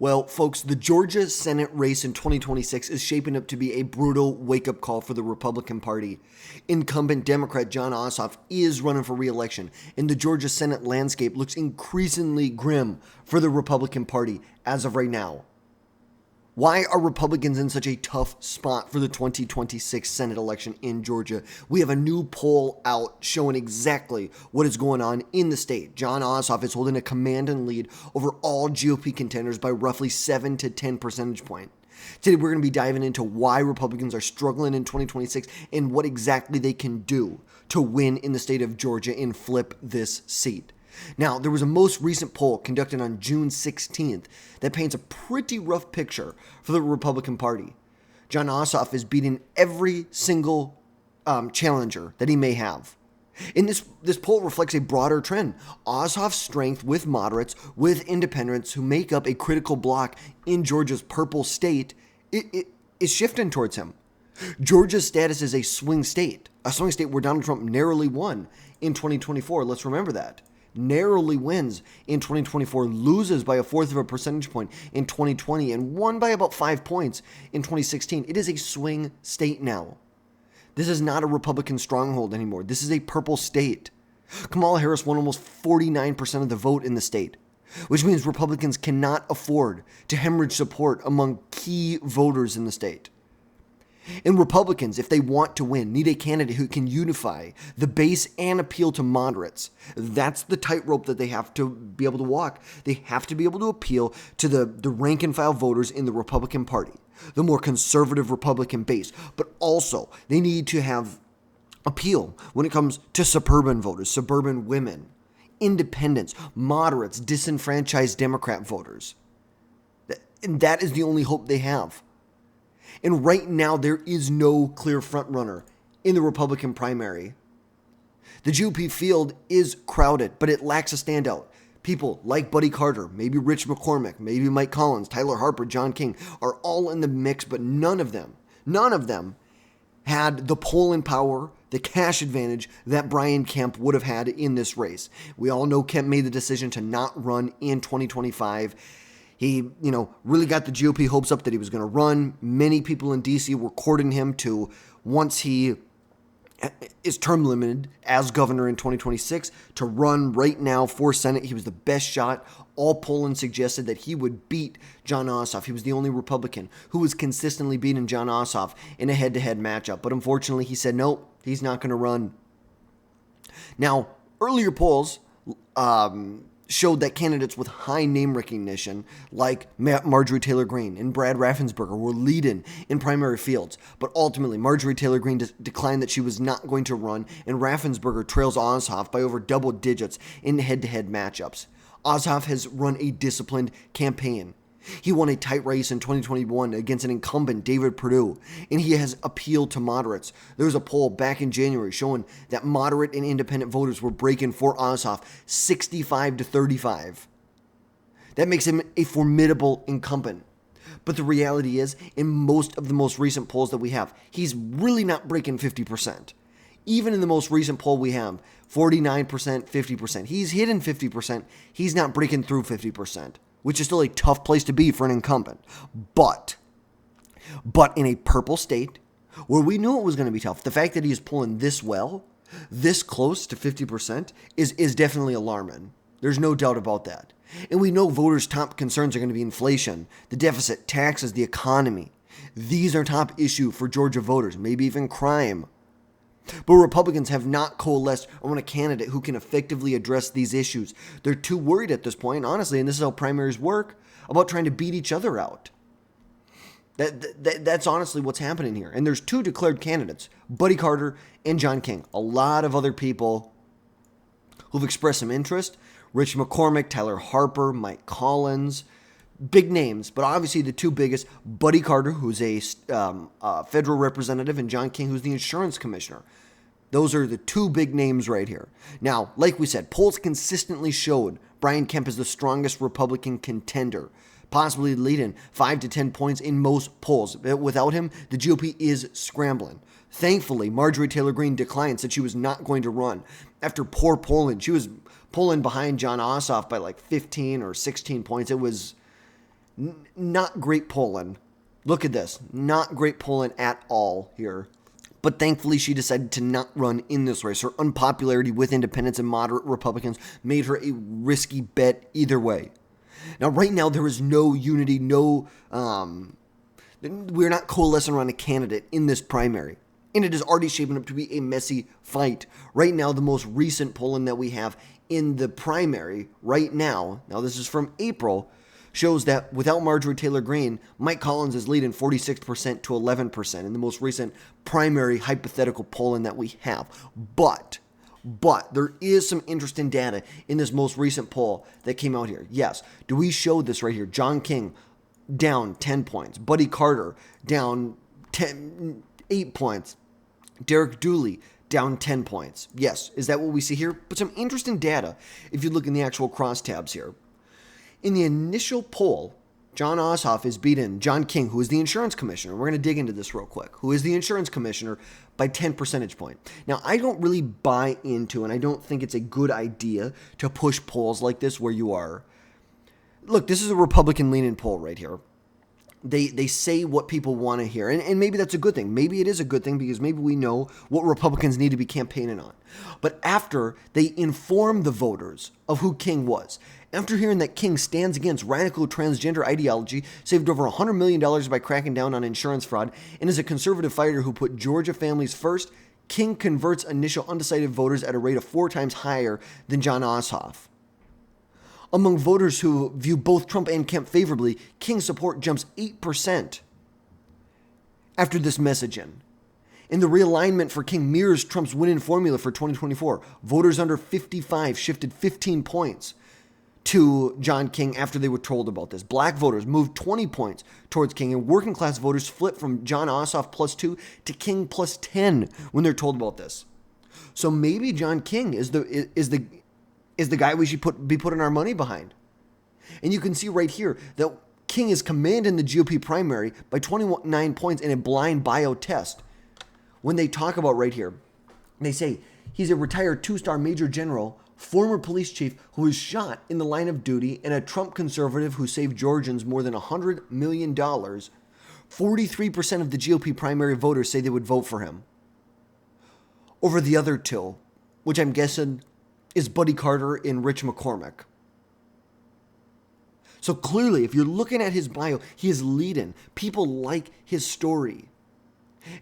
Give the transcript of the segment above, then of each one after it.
Well, folks, the Georgia Senate race in 2026 is shaping up to be a brutal wake-up call for the Republican Party. Incumbent Democrat Jon Ossoff is running for re-election, and the Georgia Senate landscape looks increasingly grim for the Republican Party as of right now. Why are Republicans in such a tough spot for the 2026 Senate election in Georgia? We have a new poll out showing exactly what is going on in the state. Jon Ossoff is holding a commanding lead over all GOP contenders by roughly 7 to 10 percentage points. Today, we're going to be diving into why Republicans are struggling in 2026 and what exactly they can do to win in the state of Georgia and flip this seat. Now, there was a most recent poll conducted on June 16th that paints a pretty rough picture for the Republican Party. Jon Ossoff is beating every single challenger that he may have. And this poll reflects a broader trend. Ossoff's strength with moderates, with independents who make up a critical block in Georgia's purple state, it is shifting towards him. Georgia's status is a swing state where Donald Trump narrowly won in 2024. Let's remember that. Narrowly wins in 2024, loses by a fourth of a percentage point in 2020, and won by about 5 points in 2016. It is a swing state now. This is not a Republican stronghold anymore. This is a purple state. Kamala Harris won almost 49% of the vote in the state, which means Republicans cannot afford to hemorrhage support among key voters in the state. And Republicans, if they want to win, need a candidate who can unify the base and appeal to moderates. That's the tightrope that they have to be able to walk. They have to be able to appeal to the rank and file voters in the Republican Party, the more conservative Republican base. But also, they need to have appeal when it comes to suburban voters, suburban women, independents, moderates, disenfranchised Democrat voters. And that is the only hope they have. And right now, there is no clear frontrunner in the Republican primary. The GOP field is crowded, but it lacks a standout. People like Buddy Carter, maybe Rich McCormick, maybe Mike Collins, Tyler Harper, John King are all in the mix, but none of them had the polling power, the cash advantage that Brian Kemp would have had in this race. We all know Kemp made the decision to not run in 2025. He, really got the GOP hopes up that he was going to run. Many people in D.C. were courting him to, once he is term limited as governor in 2026, to run right now for Senate. He was the best shot. All polling suggested that he would beat Jon Ossoff. He was the only Republican who was consistently beating Jon Ossoff in a head-to-head matchup. But unfortunately, he said, nope, he's not going to run. Now, earlier polls showed that candidates with high name recognition like Marjorie Taylor Greene and Brad Raffensperger were leading in primary fields. But ultimately, Marjorie Taylor Greene declined that she was not going to run, and Raffensperger trails Ossoff by over double digits in head-to-head matchups. Ossoff has run a disciplined campaign. He won a tight race in 2021 against an incumbent, David Perdue, and he has appealed to moderates. There was a poll back in January showing that moderate and independent voters were breaking for Ossoff 65 to 35. That makes him a formidable incumbent. But the reality is, in most of the most recent polls that we have, he's really not breaking 50%. Even in the most recent poll we have, 49%, 50%. He's hitting 50%. He's not breaking through 50%. Which is still a tough place to be for an incumbent. But in a purple state, where we knew it was going to be tough, the fact that he is pulling this well, this close to 50%, is definitely alarming. There's no doubt about that. And we know voters' top concerns are going to be inflation, the deficit, taxes, the economy. These are top issue for Georgia voters, maybe even crime. But Republicans have not coalesced around a candidate who can effectively address these issues. They're too worried at this point, honestly, and this is how primaries work, about trying to beat each other out. That's honestly what's happening here. And there's two declared candidates, Buddy Carter and John King. A lot of other people who've expressed some interest. Rich McCormick, Tyler Harper, Mike Collins. Big names, but obviously the two biggest, Buddy Carter, who's a federal representative, and John King, who's the insurance commissioner. Those are the two big names right here. Now, like we said, polls consistently showed Brian Kemp is the strongest Republican contender, possibly leading 5 to 10 points in most polls. Without him, the GOP is scrambling. Thankfully, Marjorie Taylor Greene declined, said she was not going to run. After poor polling, she was pulling behind Jon Ossoff by like 15 or 16 points. It was Not great polling. Look at this. Not great polling at all here. But thankfully, she decided to not run in this race. Her unpopularity with independents and moderate Republicans made her a risky bet either way. Now, right now, there is no unity, we're not coalescing around a candidate in this primary. And it is already shaping up to be a messy fight. Right now, the most recent polling that we have in the primary right now this is from April, shows that without Marjorie Taylor Greene, Mike Collins is leading 46% to 11% in the most recent primary hypothetical polling that we have. But there is some interesting data in this most recent poll that came out here. Yes, do we show this right here? John King down 10 points. Buddy Carter down 8 points. Derek Dooley down 10 points. Yes, is that what we see here? But some interesting data if you look in the actual crosstabs here. In the initial poll, John Ossoff is beating John King, who is the insurance commissioner. We're going to dig into this real quick. Who is the insurance commissioner by 10 percentage point. Now, I don't really buy into, and I don't think it's a good idea to push polls like this where you are. Look, this is a Republican-leaning poll right here. They say what people want to hear, and maybe that's a good thing. Maybe it is a good thing because maybe we know what Republicans need to be campaigning on. But after they inform the voters of who King was, after hearing that King stands against radical transgender ideology, saved over $100 million by cracking down on insurance fraud, and is a conservative fighter who put Georgia families first, King converts initial undecided voters at a rate of 4 times higher than John Ossoff. Among voters who view both Trump and Kemp favorably, King's support jumps 8% after this messaging. And the realignment for King mirrors Trump's winning formula for 2024. Voters under 55 shifted 15 points to John King after they were told about this. Black voters moved 20 points towards King, and working class voters flipped from John Ossoff +2 to King +10 when they're told about this. So maybe John King is the guy we should be putting our money behind. And you can see right here that King is commanding the GOP primary by 29 points in a blind bio test. When they talk about right here, they say he's a retired 2-star major general, former police chief who was shot in the line of duty, and a Trump conservative who saved Georgians more than $100 million. 43% of the GOP primary voters say they would vote for him over the other two, which I'm guessing is Buddy Carter and Rich McCormick. So clearly, if you're looking at his bio, he is leading. People like his story.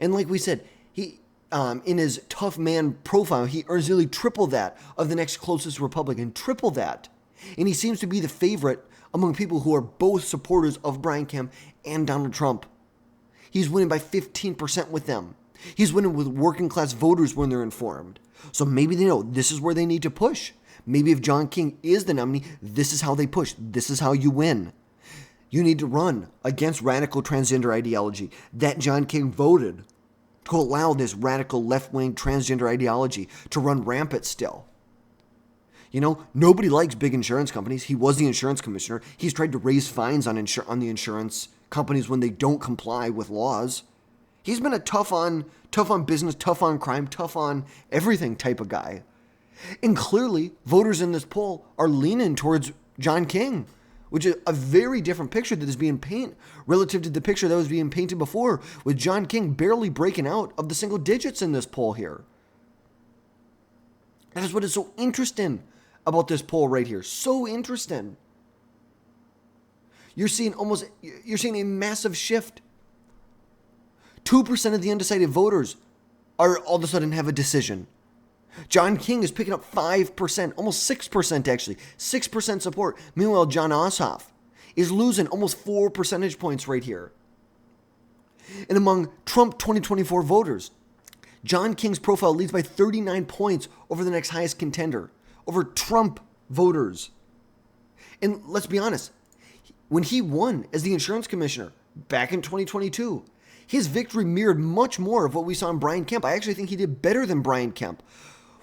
And like we said, he in his tough man profile, he earns nearly triple that of the next closest Republican, triple that. And he seems to be the favorite among people who are both supporters of Brian Kemp and Donald Trump. He's winning by 15% with them. He's winning with working class voters when they're informed. So maybe they know this is where they need to push. Maybe if John King is the nominee, this is how they push. This is how you win. You need to run against radical transgender ideology that John King voted to allow this radical left-wing transgender ideology to run rampant still. You know, nobody likes big insurance companies. He was the insurance commissioner. He's tried to raise fines on the insurance companies when they don't comply with laws. He's been a tough on business, tough on crime, tough on everything type of guy. And clearly, voters in this poll are leaning towards John King, which is a very different picture that is being painted relative to the picture that was being painted before, with John King barely breaking out of the single digits in this poll here. That is what is so interesting about this poll right here. So interesting. You're seeing a massive shift. 2% of the undecided voters are all of a sudden have a decision. John King is picking up 5%, almost 6% actually, 6% support. Meanwhile, John Ossoff is losing almost 4 percentage points right here. And among Trump 2024 voters, John King's profile leads by 39 points over the next highest contender, over Trump voters. And let's be honest, when he won as the insurance commissioner back in 2022, his victory mirrored much more of what we saw in Brian Kemp. I actually think he did better than Brian Kemp.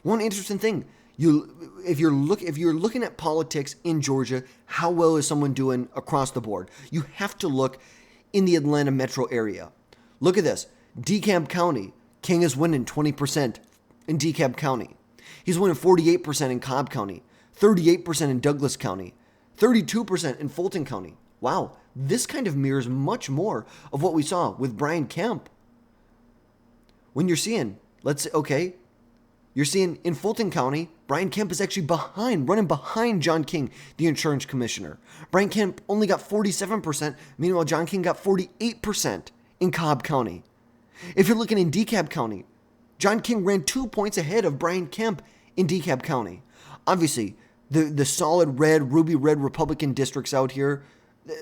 One interesting thing, if you're looking at politics in Georgia, how well is someone doing across the board? You have to look in the Atlanta metro area. Look at this. DeKalb County, King is winning 20% in DeKalb County. He's winning 48% in Cobb County, 38% in Douglas County, 32% in Fulton County. Wow, This kind of mirrors much more of what we saw with Brian Kemp. When you're seeing, let's say, okay, you're seeing in Fulton County, Brian Kemp is actually running behind John King, the insurance commissioner. Brian Kemp only got 47%, meanwhile John King got 48% in Cobb County. If you're looking in DeKalb County, John King ran 2 points ahead of Brian Kemp in DeKalb County. Obviously, the solid red, ruby red Republican districts out here,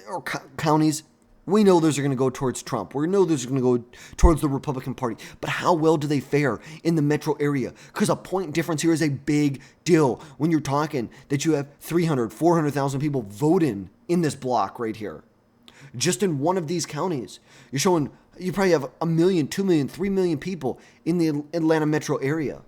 or counties, we know those are going to go towards Trump. We know those are going to go towards the Republican Party. But how well do they fare in the metro area? Because a point difference here is a big deal when you're talking that you have 300, 400,000 people voting in this block right here. Just in one of these counties, you're showing you probably have 1 million, 2 million, 3 million people in the Atlanta metro area.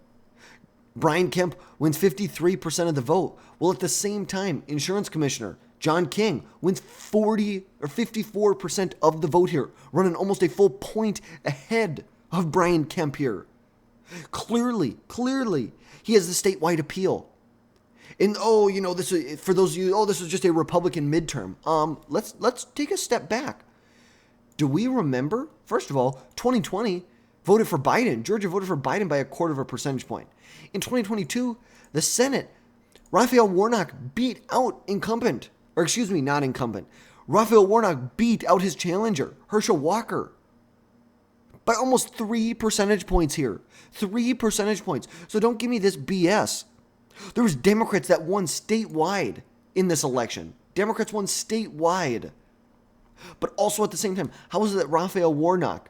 Brian Kemp wins 53% of the vote. Well, at the same time, insurance commissioner John King wins 40 or 54% of the vote here, running almost a full point ahead of Brian Kemp here. Clearly, he has the statewide appeal. And this is, for those of you, this was just a Republican midterm. Let's take a step back. Do we remember? First of all, 2020 voted for Biden. Georgia voted for Biden by 1/4 percentage point. In 2022, the Senate, Raphael Warnock beat out incumbent. Not incumbent. Raphael Warnock beat out his challenger, Herschel Walker, by almost 3 percentage points here. 3 percentage points. So don't give me this BS. There was Democrats that won statewide in this election. Democrats won statewide. But also at the same time, how is it that Raphael Warnock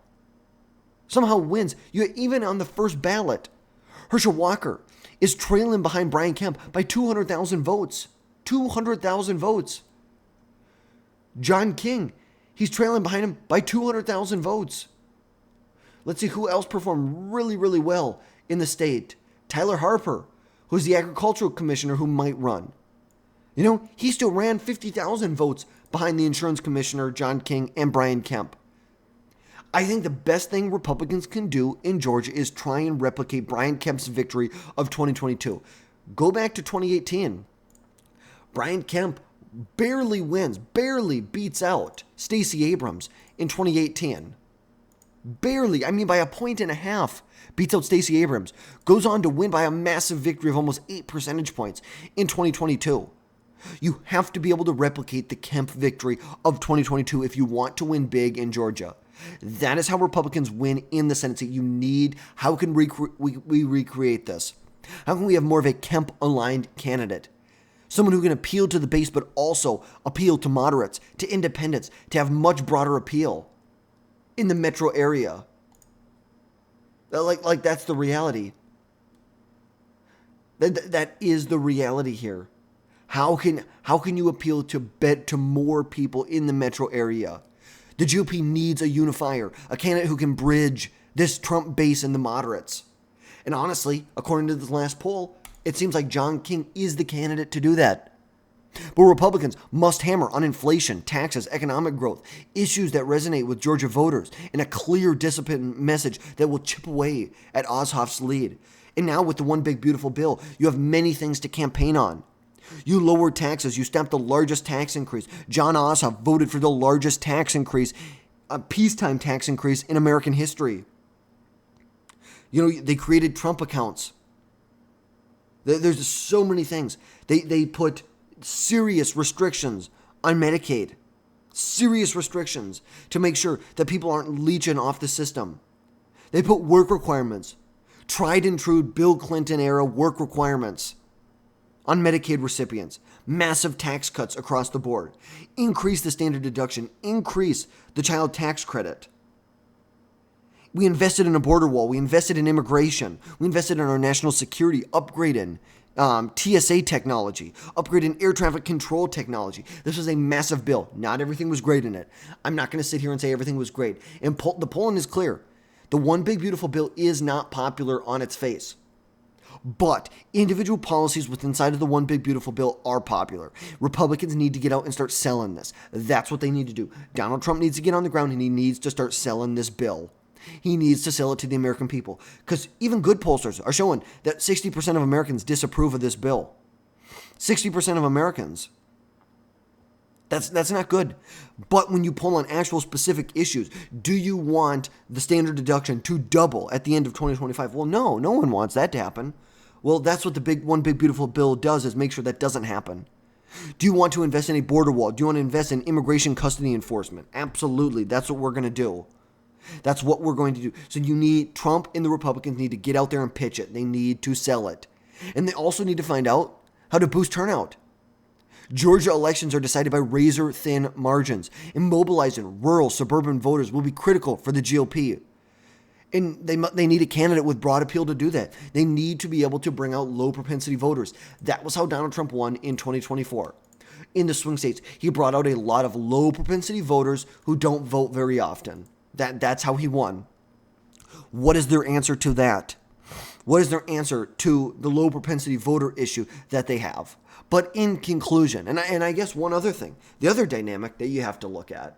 somehow wins? Even on the first ballot, Herschel Walker is trailing behind Brian Kemp by 200,000 votes. 200,000 votes. John King, he's trailing behind him by 200,000 votes. Let's see who else performed really, really well in the state. Tyler Harper, who's the agricultural commissioner who might run. He still ran 50,000 votes behind the insurance commissioner, John King, and Brian Kemp. I think the best thing Republicans can do in Georgia is try and replicate Brian Kemp's victory of 2022. Go back to 2018. Brian Kemp barely beats out Stacey Abrams in 2018. Barely, by 1.5 points, beats out Stacey Abrams. Goes on to win by a massive victory of almost 8 percentage points in 2022. You have to be able to replicate the Kemp victory of 2022 if you want to win big in Georgia. That is how Republicans win in the Senate seat. How can we recreate this? How can we have more of a Kemp-aligned candidate? Someone who can appeal to the base, but also appeal to moderates, to independents, to have much broader appeal in the metro area. Like that's the reality. That is the reality here. How can you appeal to more people in the metro area? The GOP needs a unifier, a candidate who can bridge this Trump base and the moderates. And honestly, according to this last poll, it seems like John King is the candidate to do that. But Republicans must hammer on inflation, taxes, economic growth, issues that resonate with Georgia voters, and a clear, disciplined message that will chip away at Ossoff's lead. And now with the One Big Beautiful Bill, you have many things to campaign on. You lowered taxes. You stamped the largest tax increase. John Ossoff voted for the largest tax increase, a peacetime tax increase in American history. They created Trump accounts. There's so many things. They put serious restrictions on Medicaid. Serious restrictions to make sure that people aren't leeching off the system. They put work requirements. Tried and true Bill Clinton era work requirements on Medicaid recipients. Massive tax cuts across the board. Increase the standard deduction. Increase the child tax credit. We invested in a border wall. We invested in immigration. We invested in our national security, upgrading TSA technology, upgrading air traffic control technology. This was a massive bill. Not everything was great in it. I'm not going to sit here and say everything was great. And the polling is clear. The One Big Beautiful Bill is not popular on its face. But individual policies within inside of the One Big Beautiful Bill are popular. Republicans need to get out and start selling this. That's what they need to do. Donald Trump needs to get on the ground and he needs to start selling this bill. He needs to sell it to the American people. Because even good pollsters are showing that 60% of Americans disapprove of this bill. 60% of Americans. That's not good. But when you pull on actual specific issues, do you want the standard deduction to double at the end of 2025? Well, no one wants that to happen. Well, that's what the one big beautiful bill does, is make sure that doesn't happen. Do you want to invest in a border wall? Do you want to invest in immigration custody enforcement? Absolutely. That's what we're going to do. That's what we're going to do. So Trump and the Republicans need to get out there and pitch it. They need to sell it. And they also need to find out how to boost turnout. Georgia elections are decided by razor-thin margins. Immobilizing rural, suburban voters will be critical for the GOP. And they need a candidate with broad appeal to do that. They need to be able to bring out low-propensity voters. That was how Donald Trump won in 2024. In the swing states, he brought out a lot of low-propensity voters who don't vote very often. That's how he won. What is their answer to that? What is their answer to the low-propensity voter issue that they have? But in conclusion, and I guess one other thing, the other dynamic that you have to look at,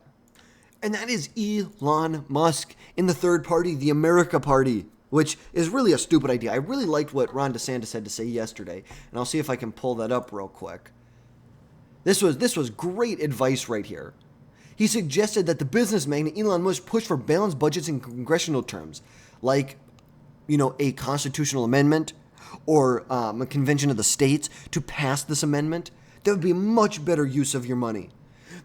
and that is Elon Musk in the third party, the America Party, which is really a stupid idea. I really liked what Ron DeSantis had to say yesterday, and I'll see if I can pull that up real quick. This was great advice right here. He suggested that the business magnate Elon Musk push for balanced budgets in congressional terms, like, a constitutional amendment or a convention of the states to pass this amendment. That would be a much better use of your money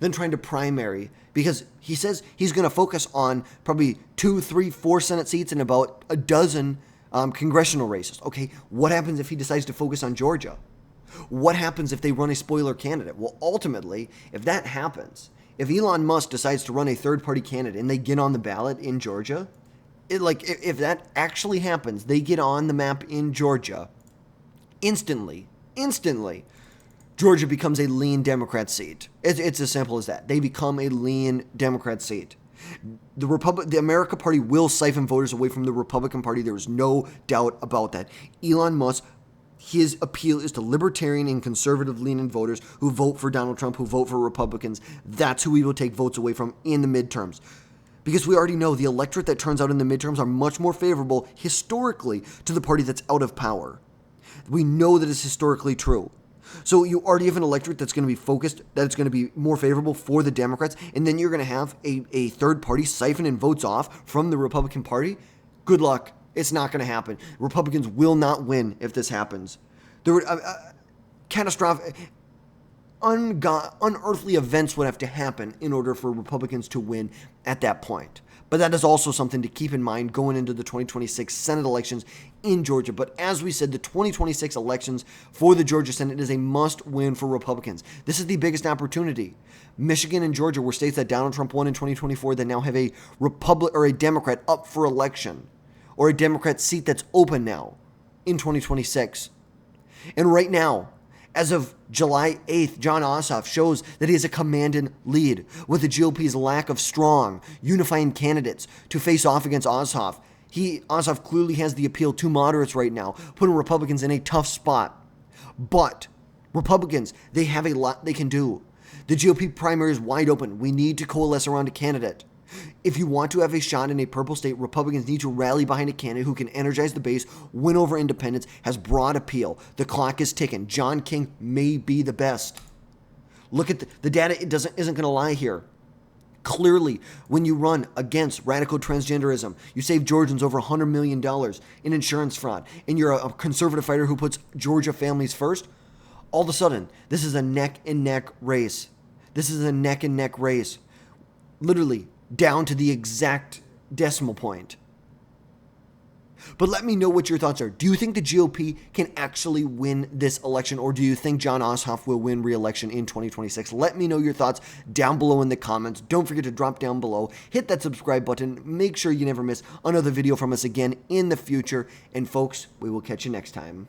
than trying to primary, because he says he's going to focus on probably 2, 3, 4 Senate seats and about a dozen congressional races. Okay, what happens if he decides to focus on Georgia? What happens if they run a spoiler candidate? Well, ultimately, if that happens, if Elon Musk decides to run a third-party candidate and they get on the ballot in Georgia, if that actually happens, they get on the map in Georgia, instantly, Georgia becomes a lean Democrat seat. It's as simple as that. They become a lean Democrat seat. The America Party will siphon voters away from the Republican Party. There is no doubt about that. Elon Musk, his appeal is to libertarian and conservative leaning voters who vote for Donald Trump, who vote for Republicans. That's who he will take votes away from in the midterms. Because we already know the electorate that turns out in the midterms are much more favorable historically to the party that's out of power. We know that it's historically true. So you already have an electorate that's going to be focused, that it's going to be more favorable for the Democrats, and then you're going to have a third party siphoning votes off from the Republican Party. Good luck. It's not going to happen. Republicans will not win if this happens. There would catastrophic, unearthly events would have to happen in order for Republicans to win at that point. But that is also something to keep in mind going into the 2026 Senate elections in Georgia. But as we said, the 2026 elections for the Georgia Senate is a must-win for Republicans. This is the biggest opportunity. Michigan and Georgia were states that Donald Trump won in 2024 that now have a Democrat up for election, or a Democrat seat that's open now in 2026. And right now, as of July 8th, Jon Ossoff shows that he has a commanding lead with the GOP's lack of strong, unifying candidates to face off against Ossoff. Ossoff clearly has the appeal to moderates right now, putting Republicans in a tough spot. But Republicans, they have a lot they can do. The GOP primary is wide open. We need to coalesce around a candidate. If you want to have a shot in a purple state, Republicans need to rally behind a candidate who can energize the base, win over independents, has broad appeal. The clock is ticking. John King may be the best. Look at the data. Isn't going to lie here. Clearly, when you run against radical transgenderism, you save Georgians over $100 million in insurance fraud, and you're a conservative fighter who puts Georgia families first, all of a sudden, this is a neck-and-neck race. Literally, down to the exact decimal point. But let me know what your thoughts are. Do you think the GOP can actually win this election, or do you think Jon Ossoff will win re-election in 2026? Let me know your thoughts down below in the comments. Don't forget to drop down below, hit that subscribe button, make sure you never miss another video from us again in the future. And folks, we will catch you next time.